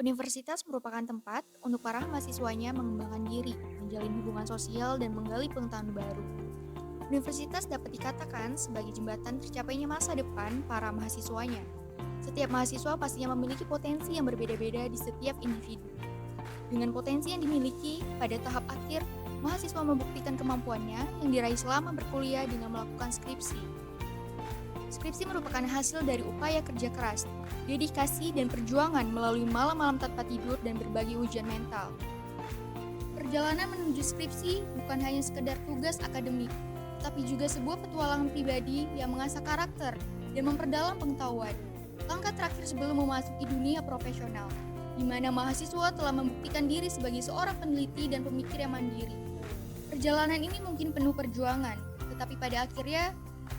Universitas merupakan tempat untuk para mahasiswanya mengembangkan diri, menjalin hubungan sosial, dan menggali pengetahuan baru. Universitas dapat dikatakan sebagai jembatan tercapainya masa depan para mahasiswanya. Setiap mahasiswa pastinya memiliki potensi yang berbeda-beda di setiap individu. Dengan potensi yang dimiliki, pada tahap akhir, mahasiswa membuktikan kemampuannya yang diraih selama berkuliah dengan melakukan skripsi. Skripsi merupakan hasil dari upaya kerja keras, dedikasi, dan perjuangan melalui malam-malam tanpa tidur dan berbagai ujian mental. Perjalanan menuju skripsi bukan hanya sekedar tugas akademik, tapi juga sebuah petualangan pribadi yang mengasah karakter dan memperdalam pengetahuan. Langkah terakhir sebelum memasuki dunia profesional, di mana mahasiswa telah membuktikan diri sebagai seorang peneliti dan pemikir yang mandiri. Perjalanan ini mungkin penuh perjuangan, tetapi pada akhirnya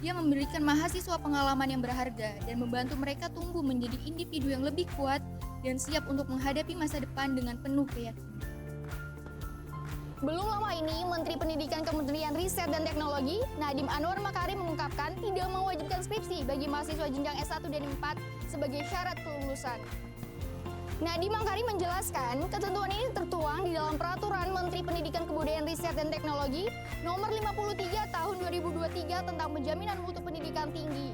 dia memberikan mahasiswa pengalaman yang berharga dan membantu mereka tumbuh menjadi individu yang lebih kuat dan siap untuk menghadapi masa depan dengan penuh keyakinan. Belum lama ini, Menteri Pendidikan Kementerian Riset dan Teknologi, Nadiem Anwar Makarim mengungkapkan tidak mewajibkan skripsi bagi mahasiswa jenjang S1 dan 4 sebagai syarat kelulusan. Nadiem Makarim menjelaskan, ketentuan ini tertuang di dalam Peraturan Menteri Pendidikan Kebudayaan Riset dan Teknologi Nomor 53 Tahun 2023 tentang Penjaminan Mutu Pendidikan Tinggi.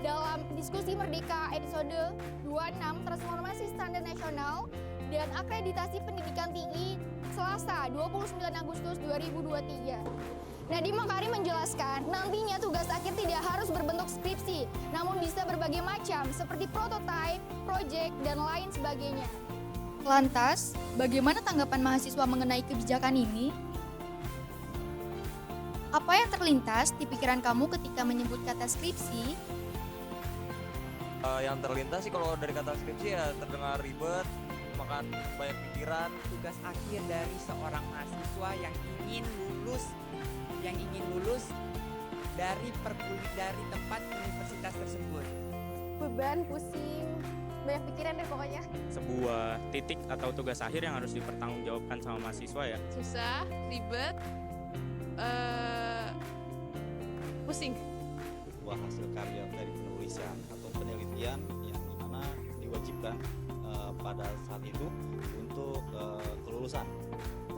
Dalam diskusi Merdeka episode 26 Transformasi Standar Nasional dan Akreditasi Pendidikan Tinggi Selasa 29 Agustus 2023. Nadiem Makarim menjelaskan, nantinya tugas akhir tidak harus berbentuk skripsi, namun bisa berbagai macam seperti prototype, project, dan lain sebagainya. Lantas, bagaimana tanggapan mahasiswa mengenai kebijakan ini? Apa yang terlintas di pikiran kamu ketika menyebut kata skripsi? Yang terlintas sih kalau dari kata skripsi ya terdengar ribet, makan banyak pikiran. Tugas akhir dari seorang mahasiswa yang ingin lulus dari tempat universitas tersebut. Beban, pusing, banyak pikiran deh pokoknya. Sebuah titik atau tugas akhir yang harus dipertanggungjawabkan sama mahasiswa ya. Susah, ribet, pusing. Sebuah hasil karya dari penulisan atau penelitian yang dimana diwajibkan pada saat itu untuk kelulusan.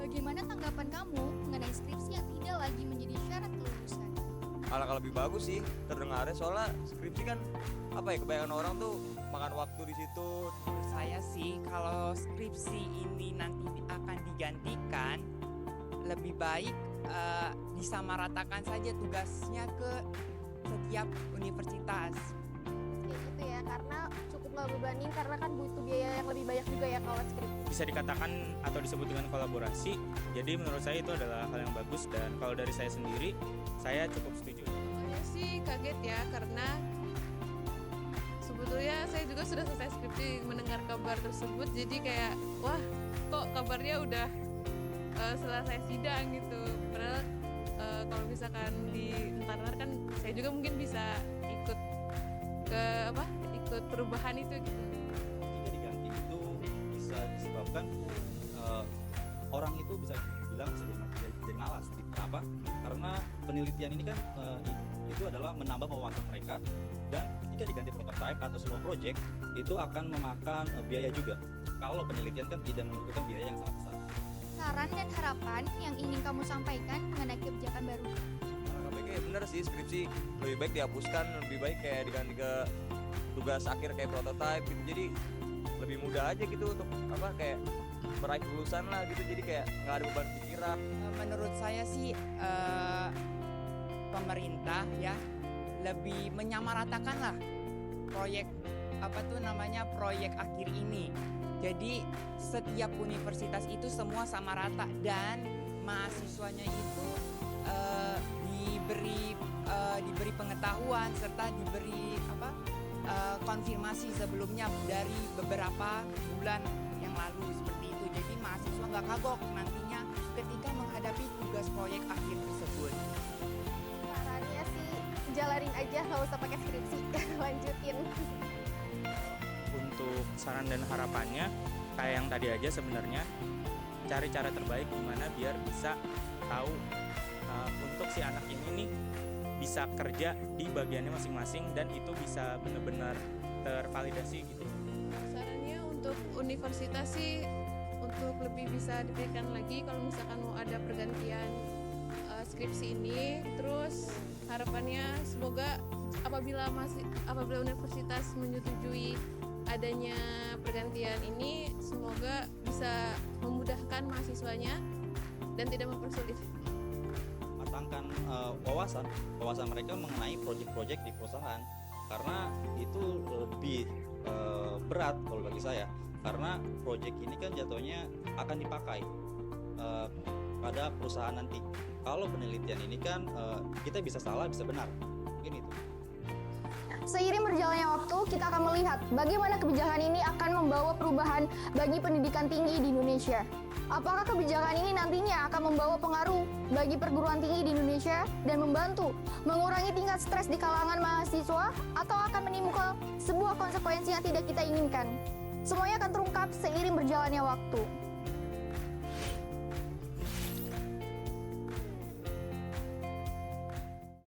Bagaimana tanggapan kamu mengenai skripsi yang tidak lagi menjadi syarat kelulusan? Alangkah lebih bagus sih terdengarnya, soalnya skripsi kan kebanyakan orang tuh makan waktu di situ. Menurut saya sih kalau skripsi ini nanti akan digantikan, lebih baik disamaratakan saja tugasnya ke setiap universitas. Kayak gitu ya, karena cukup ngebebanin karena kan butuh biaya yang lebih banyak juga ya kalau skripsi. Bisa dikatakan atau disebut dengan kolaborasi. Jadi menurut saya itu adalah hal yang bagus, dan kalau dari saya sendiri, saya cukup setuju. Saya sih kaget ya, karena sebetulnya saya juga sudah selesai skripsi mendengar kabar tersebut. Jadi kayak, wah kok kabarnya udah selesai sidang gitu. Padahal kalau misalkan di ntar kan saya juga mungkin bisa ikut ikut perubahan itu gitu. Jika diganti itu bisa disebabkan orang itu bisa jadi malas. Kenapa? Karena penelitian ini kan itu adalah menambah wawasan mereka, dan jika diganti prototype atau sebuah project itu akan memakan biaya juga. Kalau penelitian kan tidak membutuhkan biaya yang sangat besar. Saran dan harapan yang ingin kamu sampaikan mengenai kebijakan baru? Alangkah baiknya bener sih, skripsi lebih baik dihapuskan, lebih baik kayak diganti ke tugas akhir kayak prototype gitu. Jadi lebih mudah aja gitu untuk kayak meraih kelulusan lah gitu. Jadi kayak nggak ada beban pikiran. Menurut saya sih pemerintah ya lebih menyamaratakan lah proyek proyek akhir ini. Jadi setiap universitas itu semua sama rata, dan mahasiswanya itu diberi pengetahuan serta diberi konfirmasi sebelumnya dari beberapa bulan yang lalu seperti itu. Jadi mahasiswa nggak kagok nantinya ketika menghadapi tugas proyek akhir tersebut. Sarannya sih jalanin aja, nggak usah pakai skripsi, lanjutin. Untuk saran dan harapannya, kayak yang tadi aja sebenarnya, cari cara terbaik gimana biar bisa tahu untuk si anak ini nih bisa kerja di bagiannya masing-masing dan itu bisa benar-benar tervalidasi gitu. Sarannya untuk untuk universitas sih untuk lebih bisa dipikirkan lagi kalau misalkan mau ada pergantian skripsi ini. Terus harapannya semoga apabila universitas menyetujui adanya pergantian ini, semoga bisa memudahkan mahasiswanya dan tidak mempersulit. Matangkan wawasan mereka mengenai proyek-proyek di perusahaan, karena itu lebih berat kalau bagi saya, karena proyek ini kan jatuhnya akan dipakai pada perusahaan nanti. Kalau penelitian ini kan kita bisa salah bisa benar, mungkin itu. Seiring berjalannya waktu, kita akan melihat bagaimana kebijakan ini akan membawa perubahan bagi pendidikan tinggi di Indonesia. Apakah kebijakan ini nantinya akan membawa pengaruh bagi perguruan tinggi di Indonesia dan membantu mengurangi tingkat stres di kalangan mahasiswa, atau akan menimbulkan sebuah konsekuensi yang tidak kita inginkan? Semuanya akan terungkap seiring berjalannya waktu.